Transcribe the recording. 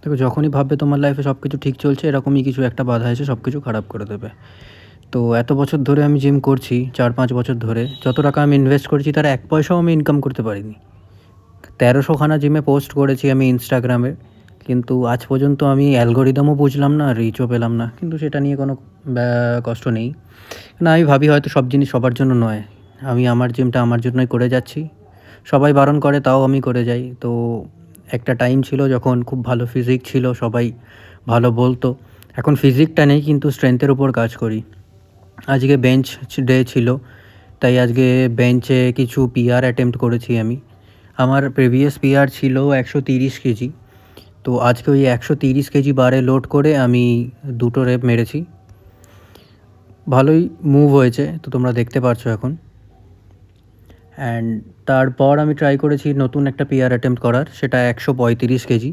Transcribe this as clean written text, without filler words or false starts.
দেখো, যখনই ভাববে তোমার লাইফে সব কিছু ঠিক চলছে, এরকমই কিছু একটা বাধা এসে সব কিছু খারাপ করে দেবে। তো এত বছর ধরে আমি জিম করছি, 4-5 বছর ধরে যত টাকা আমি ইনভেস্ট করেছি তার 1 পয়সাও আমি ইনকাম করতে পারিনি। 1300খানা জিমে পোস্ট করেছি আমি ইনস্টাগ্রামে, কিন্তু আজ পর্যন্ত আমি অ্যালগোরিদমও বুঝলাম না, রিচও পেলাম না। কিন্তু সেটা নিয়ে কোনো কষ্ট নেই। না, আমি ভাবি হয়তো সব জিনিস সবার জন্য নয়। আমি আমার জিমটা আমার জন্যই করে যাচ্ছি। সবাই বারণ করে তাও আমি করে যাই। তো একটা টাইম ছিল যখন খুব ভালো ফিজিক ছিল, সবাই ভালো বলতো। এখন ফিজিকটা নেই, কিন্তু স্ট্রেংথের উপর কাজ করি। আজকে বেঞ্চ ডে ছিল, তাই আজকে বেঞ্চে কিছু পিআর অ্যাটেম্প্ট করেছি আমি। আমার প্রিভিয়াস পিআর ছিল 130 কেজি। তো আজকে ওই 130 কেজি বারে লোড করে আমি 2 রেপ মেরেছি। ভালোই মুভ হয়েছে, তো তোমরা দেখতে পারছো এখন। অ্যান্ড তারপর আমি ট্রাই করেছি নতুন একটা পিআর অ্যাটেম্প্ট করার, সেটা 135 কেজি।